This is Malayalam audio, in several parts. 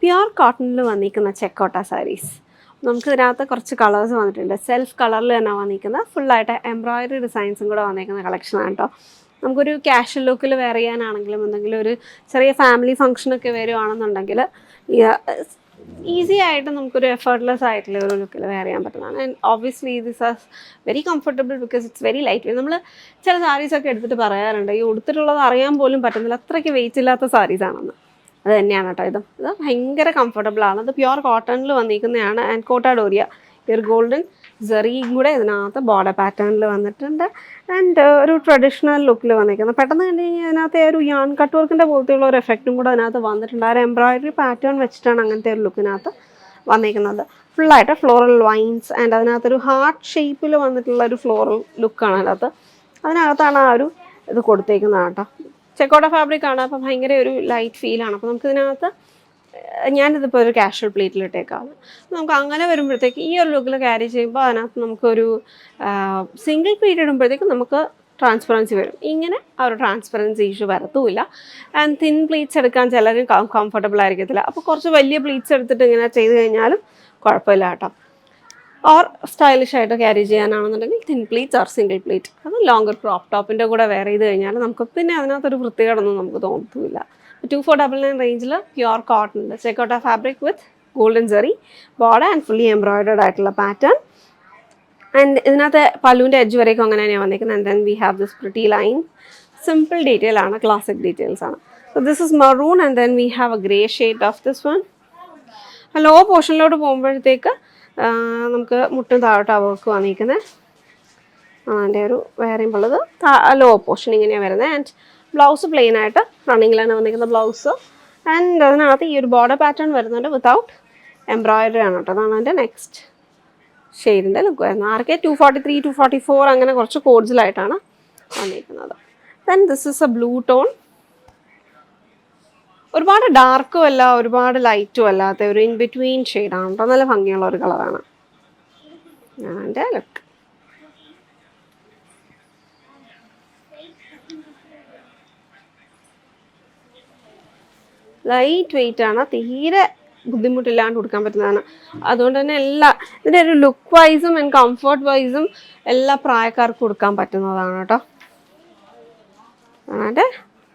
പ്യുർ കോട്ടണിൽ വന്നിരിക്കുന്ന ചെക്കോട്ട സാരീസ്. നമുക്ക് ഇതിനകത്ത് കുറച്ച് കളേഴ്സ് വന്നിട്ടുണ്ട്. സെൽഫ് കളറിൽ തന്നെ വന്നിരിക്കുന്ന ഫുള്ളായിട്ട് എംബ്രോയിഡറി ഡിസൈൻസും കൂടെ വന്നിരിക്കുന്ന കളക്ഷനാണ് കേട്ടോ. നമുക്കൊരു ക്യാഷ്വൽ ലുക്കിൽ വെയർ ചെയ്യാനാണെങ്കിലും എന്തെങ്കിലും ഒരു ചെറിയ ഫാമിലി ഫംഗ്ഷനൊക്കെ വരുവാണെന്നുണ്ടെങ്കിൽ ഈസി ആയിട്ട് നമുക്കൊരു എഫേർട്ട്ലെസ് ആയിട്ടുള്ള ഒരു ലുക്കിൽ വെയർ ചെയ്യാൻ പറ്റുന്നതാണ്. And obviously this are very comfortable because it's very light weight. നമ്മൾ ചില സാരീസൊക്കെ എടുത്തിട്ട് പറയാറുണ്ട് ഈ ഉടുത്തിട്ടുള്ളത് അറിയാൻ പോലും പറ്റുന്നില്ല, അത്രയ്ക്ക് വെയിറ്റ് ഇല്ലാത്ത സാരീസാണെന്ന്. അത് തന്നെയാണ് കേട്ടോ ഇത് ഭയങ്കര കംഫർട്ടബിളാണ്. അത് പ്യുർ കോട്ടണിൽ വന്നിരിക്കുന്നതാണ്. ആൻഡ് കോട്ടാഡോറിയ ഒരു ഗോൾഡൻ സെറിയും കൂടെ ഇതിനകത്ത് ബോർഡർ പാറ്റേണിൽ വന്നിട്ടുണ്ട്. ആൻഡ് ഒരു ട്രഡീഷണൽ ലുക്കിൽ വന്നിരിക്കുന്നത്. പെട്ടെന്ന് കണ്ടു കഴിഞ്ഞാൽ അതിനകത്ത് ഒരു യാൺ കട്ട് വർക്കിൻ്റെ പോലത്തെയുള്ള ഒരു എഫക്റ്റും കൂടെ അതിനകത്ത് വന്നിട്ടുണ്ട്. ആ ഒരു എംബ്രോയിഡറി പാറ്റേൺ വെച്ചിട്ടാണ് അങ്ങനത്തെ ഒരു ലുക്കിനകത്ത് വന്നിരിക്കുന്നത്. ഫുള്ളായിട്ട് ഫ്ലോറൽ വൈൻസ് ആൻഡ് അതിനകത്തൊരു ഹാർട്ട് ഷേപ്പിൽ വന്നിട്ടുള്ള ഒരു ഫ്ലോറൽ ലുക്കാണ് അതിനകത്താണ് ആ ഒരു ഇത് കൊടുത്തേക്കുന്നതാണ് കേട്ടോ. ചെക്കോട്ട ഫാബ്രിക് ആണ്, അപ്പം ഭയങ്കര ഒരു ലൈറ്റ് ഫീലാണ്. അപ്പോൾ നമുക്കിതിനകത്ത് ഞാനിതിപ്പോൾ ഒരു കാഷ്വൽ പ്ലേറ്റിലിട്ടേക്കാണ്. നമുക്ക് അങ്ങനെ വരുമ്പോഴത്തേക്ക് ഈ ഒരു ലുക്കിൽ ക്യാരി ചെയ്യുമ്പോൾ അതിനകത്ത് നമുക്കൊരു സിംഗിൾ പ്ലേറ്റ് ഇടുമ്പോഴത്തേക്കും നമുക്ക് ട്രാൻസ്പെറൻസി വരും. ഇങ്ങനെ ആ ഒരു ട്രാൻസ്പെറൻസി ഇഷ്യൂ വരത്തുമില്ല. ആൻഡ് തിൻ പ്ലീറ്റ്സ് എടുക്കാൻ ചിലരും കംഫർട്ടബിൾ ആയിരിക്കത്തില്ല. അപ്പോൾ കുറച്ച് വലിയ പ്ലീറ്റ്സ് എടുത്തിട്ട് ഇങ്ങനെ ചെയ്ത് കഴിഞ്ഞാലും കുഴപ്പമില്ല കേട്ടോ. ഓർ സ്റ്റൈലിഷ് ആയിട്ട് ക്യാരി ചെയ്യാനാണെന്നുണ്ടെങ്കിൽ thin pleats or single pleat. അത് ലോങ്ങർ ക്രോപ്പ് ടോപ്പിൻ്റെ കൂടെ വെയർ ചെയ്ത് കഴിഞ്ഞാൽ നമുക്ക് പിന്നെ അതിനകത്തൊരു വൃത്തികേടൊന്നും നമുക്ക് തോന്നത്തില്ല. 2499 റേഞ്ചിൽ പ്യുർ കോട്ടണിൻ്റെ ചെക്കോട്ട fabric with golden zari border and fully embroidered ആയിട്ടുള്ള പാറ്റേൺ. ആൻഡ് ഇതിനകത്ത് പല്ലുവിൻ്റെ എഡ്ജ് വരേക്കും അങ്ങനെ തന്നെയാണ് വന്നിരിക്കുന്നത്. And then we have this pretty line. Simple detail ആണ്, ക്ലാസിക് ഡീറ്റെയിൽസ് ആണ്. So this is maroon and then we have a grey shade of this one. Low പോർഷനിലോട്ട് പോകുമ്പോഴത്തേക്ക് നമുക്ക് മുട്ടും താഴോട്ട് വർക്ക് വന്നിരിക്കുന്നത്. അതിൻ്റെ ഒരു വേറെ ഉള്ളത് ലോ പോർഷൻ ഇങ്ങനെയാണ് വരുന്നത്. ആൻഡ് ബ്ലൗസ് പ്ലെയിൻ ആയിട്ട് റണ്ണിങ്ങിലാണ് വന്നിരിക്കുന്ന ബ്ലൗസ്. ആൻഡ് അതിനകത്ത് ഈ ഒരു ബോർഡർ പാറ്റേൺ വരുന്നുണ്ട് വിത്തൗട്ട് എംബ്രോയിഡറി ആണ് കേട്ടോ. അതാണ് അതിൻ്റെ നെക്സ്റ്റ് ഷെയ്ഡിൻ്റെ ലുക്ക് വരുന്നത്. ആർക്കെ 243, 244 അങ്ങനെ കുറച്ച് കോഡ്സിലായിട്ടാണ് വന്നിരിക്കുന്നത്. Then this is A blue tone. ഒരുപാട് ഡാർക്കും അല്ല ഒരുപാട് ലൈറ്റും അല്ലാത്ത ഒരു ഇൻ ബിറ്റ്വീൻ ഷെയ്ഡാണ് കേട്ടോ. നല്ല ഭംഗിയുള്ള ഒരു കളറാണ്. അതിൻ്റെ ലുക്ക് ലൈറ്റ് വെയിറ്റ് ആണ്, തീരെ ബുദ്ധിമുട്ടില്ലാണ്ട് കൊടുക്കാൻ പറ്റുന്നതാണ്. അതുകൊണ്ട് തന്നെ ഇതിൻ്റെ ഒരു ലുക്ക് വൈസും ആൻഡ് കംഫർട്ട് വൈസും എല്ലാ പ്രായക്കാർക്കും കൊടുക്കാൻ പറ്റുന്നതാണ് കേട്ടോ. അതിൻ്റെ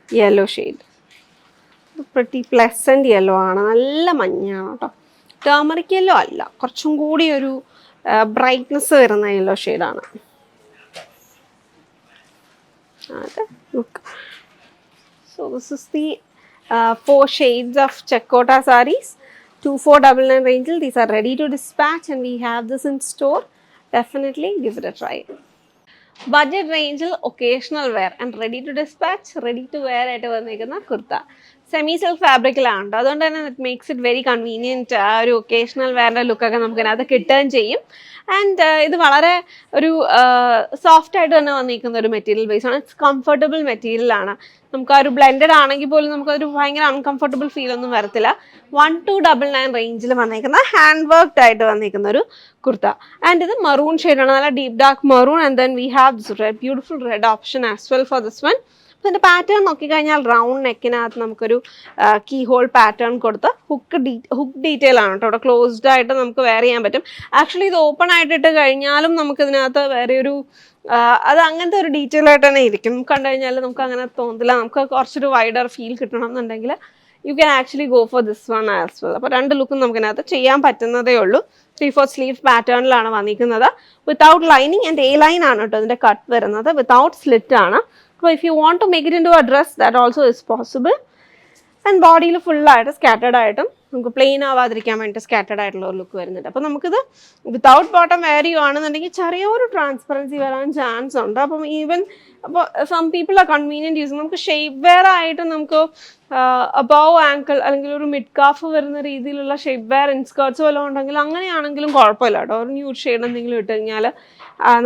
yellow shade pretty pleasant yellow ആണ്, നല്ല മഞ്ഞാണ് കേട്ടോ. ടേമറിക് യെല്ലോ അല്ല, കുറച്ചും കൂടി ഒരു ബ്രൈറ്റ്നെസ് വരുന്ന യെല്ലോ ഷെയ്ഡാണ്. അതെ look. So this is the 4 shades of Checkota sarees, 2499 range. These are ready to dispatch and we have this in store. Definitely give it a try. Budget range, occasional wear and ready to dispatch, ready to wear ആയിട്ട് വന്നിരിക്കുന്ന കുർത്ത സെമി സിൽക്ക് ഫാബ്രിക്കിലാണ്. അതുകൊണ്ട് തന്നെ it makes it very convenient. ആ ഒരു ഒക്കേഷണൽ വെയറിൻ്റെ ലുക്കൊക്കെ നമുക്ക് ഇതിനകത്ത് കിട്ടുകയും ചെയ്യും. ആൻഡ് ഇത് വളരെ ഒരു സോഫ്റ്റ് ആയിട്ട് തന്നെ വന്നിരിക്കുന്ന ഒരു മെറ്റീരിയൽ ബേസാണ്. ഇറ്റ്സ് കംഫർട്ടബിൾ മെറ്റീരിയലാണ്. നമുക്ക് ആ ഒരു ബ്ലെൻഡഡ് ആണെങ്കിൽ പോലും നമുക്കൊരു ഭയങ്കര അൺകംഫർട്ടബിൾ ഫീൽ ഒന്നും വരത്തില്ല. 1299 റേഞ്ചിൽ വന്നിരിക്കുന്ന ഹാൻഡ് വർക്ക്ഡ് ആയിട്ട് വന്നിരിക്കുന്ന ഒരു കുർത്ത. ആൻഡ് ഇത് മറൂൺ ഷെയ്ഡാണ്, നല്ല deep dark maroon. And then we have this red, beautiful red option as well for this one. അപ്പോൾ ഇതിൻ്റെ പാറ്റേൺ നോക്കിക്കഴിഞ്ഞാൽ റൗണ്ട് നെക്കിനകത്ത് നമുക്കൊരു കീ ഹോൾ പാറ്റേൺ കൊടുത്ത് ഹുക്ക് ഡീറ്റെയിൽ ആണ് കേട്ടോ. അവിടെ ക്ലോസ്ഡ് ആയിട്ട് നമുക്ക് വെയർ ചെയ്യാൻ പറ്റും. ആക്ച്വലി ഇത് ഓപ്പൺ ആയിട്ട് ഇട്ട് കഴിഞ്ഞാലും നമുക്കിതിനകത്ത് വേറെ ഒരു അത് അങ്ങനത്തെ ഒരു ഡീറ്റെയിൽ ആയിട്ട് തന്നെ ഇരിക്കും. കണ്ടു കഴിഞ്ഞാൽ നമുക്ക് അങ്ങനെ തോന്നില്ല. നമുക്ക് കുറച്ചൊരു വൈഡർ ഫീൽ കിട്ടണം എന്നുണ്ടെങ്കിൽ you can actually go for this one as well. അപ്പോൾ രണ്ട് ലുക്കും നമുക്കിനകത്ത് ചെയ്യാൻ പറ്റുന്നതേ ഉള്ളൂ. 3/4 സ്ലീവ് പാറ്റേണിലാണ് വന്നിരിക്കുന്നത്. Without lining and A line ആണ് കേട്ടോ ഇതിൻ്റെ കട്ട് വരുന്നത്. വിത്തൗട്ട് സ്ലിറ്റ് ആണ്. അപ്പോൾ if you want to make it in to a dress that also is possible. And ബോഡിയിൽ ഫുള്ളായിട്ട് സ്കാറ്റേഡ് ആയിട്ടും നമുക്ക് പ്ലെയിൻ ആവാതിരിക്കാൻ വേണ്ടിയിട്ട് സ്കാറ്റേഡ് ആയിട്ടുള്ള ഒരു ലുക്ക് വരുന്നുണ്ട്. അപ്പോൾ നമുക്കിത് വിത്തൗട്ട് ബോട്ടം വെയർ ചെയ്യുവാണെന്നുണ്ടെങ്കിൽ ചെറിയൊരു ട്രാൻസ്പെറൻസി വരാൻ ചാൻസ് ഉണ്ട്. അപ്പം ഈവൻ അപ്പോൾ സം പീപ്പിൾ ആ കൺവീനിയൻറ്റ് യൂസ്. നമുക്ക് ഷേപ്പ് വെയർ ആയിട്ട് നമുക്ക് അബവ് ആങ്കിൾ അല്ലെങ്കിൽ ഒരു മിഡ് കാഫ് വരുന്ന രീതിയിലുള്ള ഷേപ്പ് വെയർ ഇൻസ്കേർട്സ് വല്ലതും ഉണ്ടെങ്കിൽ അങ്ങനെയാണെങ്കിലും കുഴപ്പമില്ല കേട്ടോ. ഒരു ന്യൂഡ് ഷെയ്ഡ് എന്തെങ്കിലും ഇട്ട് കഴിഞ്ഞാൽ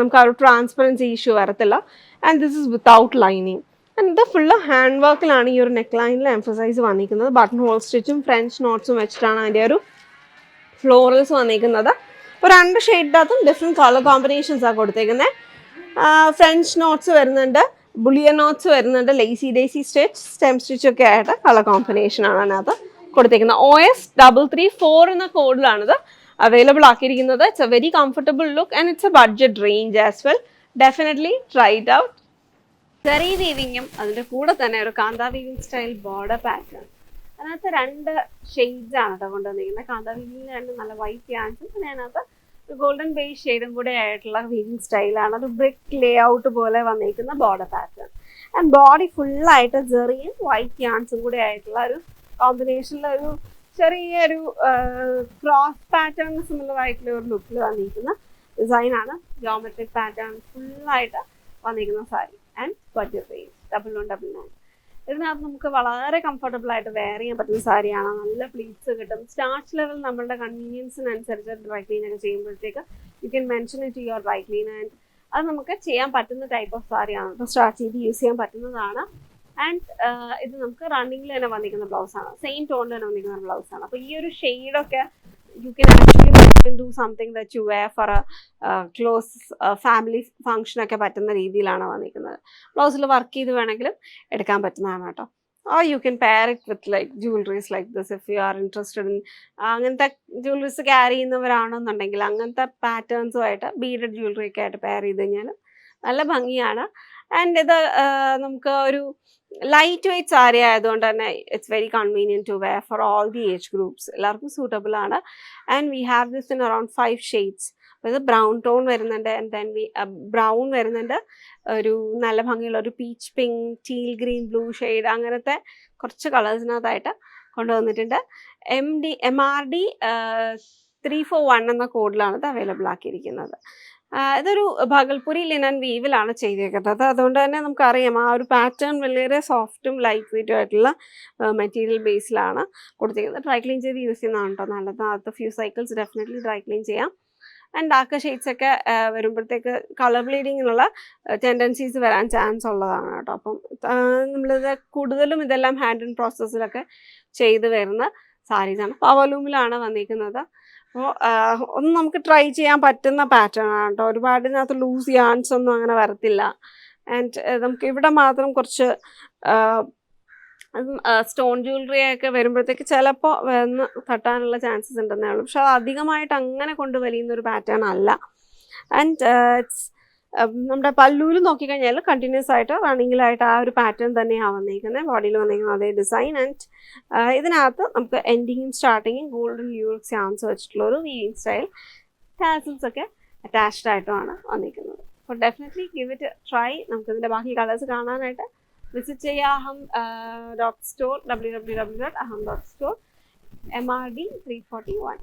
നമുക്ക് ആ ഒരു ട്രാൻസ്പെറൻസി ഇഷ്യൂ വരത്തില്ല. And this is without lining. And ഇത് ഫുള്ള് ഹാൻഡ് വർക്കിലാണ് ഈ ഒരു നെക്ക് ലൈനിൽ എംഫസൈസ് വന്നിരിക്കുന്നത്. ബട്ടൺ ഹോൾ സ്റ്റിച്ചും ഫ്രഞ്ച് നോട്ട്സും വെച്ചിട്ടാണ് അതിൻ്റെ ഒരു ഫ്ലോറൽസ് വന്നിരിക്കുന്നത്. അപ്പോൾ 2 ഷെയ്ഡിനകത്തും ഡിഫറെൻറ്റ് കളർ കോമ്പിനേഷൻസാണ് കൊടുത്തേക്കുന്നത്. ഫ്രഞ്ച് നോട്ട്സ് വരുന്നുണ്ട്, ബുളിയൻ നോട്ട്സ് വരുന്നുണ്ട്, ലേസി ഡേസി സ്റ്റിച്ച്, സ്റ്റെം സ്റ്റിച്ചൊക്കെ ആയിട്ട് കളർ കോമ്പിനേഷനാണ് അതിനകത്ത് കൊടുത്തേക്കുന്നത്. OS334 എന്ന കോഡിലാണിത് അവൈലബിൾ ആക്കിയിരിക്കുന്നത്. It's a very comfortable look and it's a budget range as well. Definitely try it out. Zari വീവിങ്ങും അതിൻ്റെ കൂടെ തന്നെ ഒരു കാന്ത വീവിങ് സ്റ്റൈൽ ബോർഡർ പാറ്റേൺ. അതിനകത്ത് 2 ഷെയ്ഡ്സ് ആണ് കേട്ടോ കൊണ്ടുവന്നിരിക്കുന്നത്. കാന്ത വീവിങ്ങിൽ 2 നല്ല വൈറ്റ് യാൻസും പിന്നെ അതിനകത്ത് ഒരു ഗോൾഡൻ ബേസ് ഷെയ്ഡും കൂടെ ആയിട്ടുള്ള വീവിങ് സ്റ്റൈലാണ്. ഒരു ബ്രിക്ക് ലേ ഔട്ട് പോലെ വന്നിരിക്കുന്ന ബോർഡർ പാറ്റേൺ. ആൻഡ് ബോഡി ഫുള്ളായിട്ട് ജെറിയും വൈറ്റ് യാൻസും കൂടെ ആയിട്ടുള്ള ഒരു കോമ്പിനേഷനിലൊരു ചെറിയൊരു ക്രോസ് പാറ്റേൺ സിമിലർ ആയിട്ടുള്ള ഒരു ലുക്കിൽ വന്നിരിക്കുന്ന ഡിസൈനാണ്. ജോമെട്രിക് പാറ്റേൺ ഫുള്ളായിട്ട് വന്നിരിക്കുന്ന സാരി ആൻഡ് ബഡ്ജറ്റ് റേഞ്ച് 1199. ഇതിനകത്ത് നമുക്ക് വളരെ കംഫർട്ടബിൾ ആയിട്ട് വെയർ ചെയ്യാൻ പറ്റുന്ന സാരിയാണ്. നല്ല പ്ലീറ്റ്സ് കിട്ടും. സ്റ്റാർച്ച് ലെവൽ നമ്മളുടെ കൺവീനിയൻസിനനുസരിച്ച് ഡ്രൈ ക്ലീൻ ഒക്കെ ചെയ്യുമ്പോഴത്തേക്ക് you can mention it your dry clean. And അത് നമുക്ക് ചെയ്യാൻ പറ്റുന്ന ടൈപ്പ് ഓഫ് സാരിയാണ്. അപ്പോൾ സ്റ്റാർച്ച് ചെയ്ത് യൂസ് ചെയ്യാൻ പറ്റുന്നതാണ്. ആൻഡ് ഇത് നമുക്ക് റണ്ണിങ്ങിൽ തന്നെ വന്നിരിക്കുന്ന ബ്ലൗസാണ്. സെയിം ടോണിൽ തന്നെ വന്നിരിക്കുന്ന ബ്ലൗസാണ്. അപ്പോൾ ഈ ഒരു ഷെയ്ഡൊക്കെ you can actually do something that you wear for a close family function ഒക്കെ പറ്റുന്ന രീതിയിലാണ് വന്നിരിക്കുന്നത്. ബ്ലൗസിൽ വർക്ക് ചെയ്ത് വേണമെങ്കിലും എടുക്കാൻ പറ്റുന്നതാണ് കേട്ടോ. or you can pair it with like jewelries like this if you are interested in അങ്ങനത്തെ ജ്വല്ലറീസ് ക്യാരി ചെയ്യുന്നവരാണെന്നുണ്ടെങ്കിൽ അങ്ങനത്തെ പാറ്റേൺസുമായിട്ട് ബീഡഡ് ജ്വല്ലറി ഒക്കെ ആയിട്ട് പെയർ ചെയ്ത് കഴിഞ്ഞാൽ നല്ല ഭംഗിയാണ്. ആൻഡ് ഇത് നമുക്ക് ഒരു ലൈറ്റ് വെയ്റ്റ് സാരി ആയതുകൊണ്ട് തന്നെ it's very convenient to wear for all the age groups. എല്ലാവർക്കും സൂട്ടബിൾ ആണ്. And we have this in around 5 shades. അപ്പോൾ ഇത് ബ്രൗൺ ടോൺ വരുന്നുണ്ട്. ആൻഡ് ദെൻ ബ്രൗൺ വരുന്നുണ്ട്, ഒരു നല്ല ഭംഗിയുള്ള ഒരു peach pink, teal green, blue shade, അങ്ങനത്തെ കുറച്ച് കളേഴ്സിനകത്തായിട്ട് കൊണ്ടുവന്നിട്ടുണ്ട്. MRD 341 എന്ന കോഡിലാണ് ഇത് അവൈലബിൾ ആക്കിയിരിക്കുന്നത്. ഇതൊരു ഭഗൽപുരി ലിനൻ വീവിലാണ് ചെയ്തേക്കുന്നത്. അതുകൊണ്ട് തന്നെ നമുക്കറിയാം ആ ഒരു പാറ്റേൺ വളരെ സോഫ്റ്റും ലൈറ്റ് വെയ്റ്റും ആയിട്ടുള്ള മെറ്റീരിയൽ ബേസിലാണ് കൊടുത്തിരിക്കുന്നത്. ഡ്രൈ ക്ലീൻ ചെയ്ത് യൂസ് ചെയ്യുന്നതാണ് കേട്ടോ നല്ലത്. ആദ്യത്തെ few cycles definitely dry clean ചെയ്യാം. ആൻഡ് ഡാർക്ക് ഷെയ്ഡ്സ് ഒക്കെ വരുമ്പോഴത്തേക്ക് കളർ ബ്ലീഡിങ്ങിനുള്ള ടെൻഡൻസീസ് വരാൻ ചാൻസ് ഉള്ളതാണ് കേട്ടോ. അപ്പം നമ്മളിത് കൂടുതലും ഇതെല്ലാം ഹാൻഡ് ആൻഡ് പ്രോസസ്സിലൊക്കെ ചെയ്ത് വരുന്ന സാരീസാണ്. പവർലൂമിലാണ് വന്നിരിക്കുന്നത്. അപ്പോൾ ഒന്ന് നമുക്ക് ട്രൈ ചെയ്യാൻ പറ്റുന്ന പാറ്റേൺ ആണ് കേട്ടോ. ഒരുപാട് ഇതിനകത്ത് ലൂസ് യാൻസ് ഒന്നും അങ്ങനെ വരത്തില്ല. ആൻഡ് നമുക്ക് ഇവിടെ മാത്രം കുറച്ച് സ്റ്റോൺ ജ്വല്ലറി ഒക്കെ വരുമ്പോഴത്തേക്ക് ചിലപ്പോൾ വന്ന് തട്ടാനുള്ള ചാൻസസ് ഉണ്ടെന്നേ ഉള്ളൂ. പക്ഷെ അത് അധികമായിട്ട് അങ്ങനെ കൊണ്ട് വലിയുന്ന ഒരു പാറ്റേൺ അല്ല. ആൻഡ് ഇറ്റ്സ് നമ്മുടെ പല്ലൂര് നോക്കിക്കഴിഞ്ഞാൽ കണ്ടിന്യൂസ് ആയിട്ട് റണ്ണിങ്ങിലായിട്ട് ആ ഒരു പാറ്റേൺ തന്നെയാണ് വന്നിരിക്കുന്നത്. ബോഡിയിൽ വന്നിരിക്കുന്ന അതേ ഡിസൈൻ. ആൻഡ് ഇതിനകത്ത് നമുക്ക് എൻഡിങ്ങും സ്റ്റാർട്ടിങ്ങും ഗോൾഡൻ യൂറിക് സ്റ്റാൻസ് വെച്ചിട്ടുള്ള ഒരു വീവിങ് സ്റ്റൈൽ ടാസിൽസ് ഒക്കെ അറ്റാച്ച്ഡ് ആയിട്ടുമാണ് വന്നിരിക്കുന്നത്. അപ്പോൾ ഡെഫിനറ്റ്ലി ഗിവ് ഇറ്റ് ട്രൈ. നമുക്കിതിൻ്റെ ബാക്കി കളേഴ്സ് കാണാനായിട്ട് വിസിറ്റ് ചെയ്യുക aham.store www.aham.store MRD 341.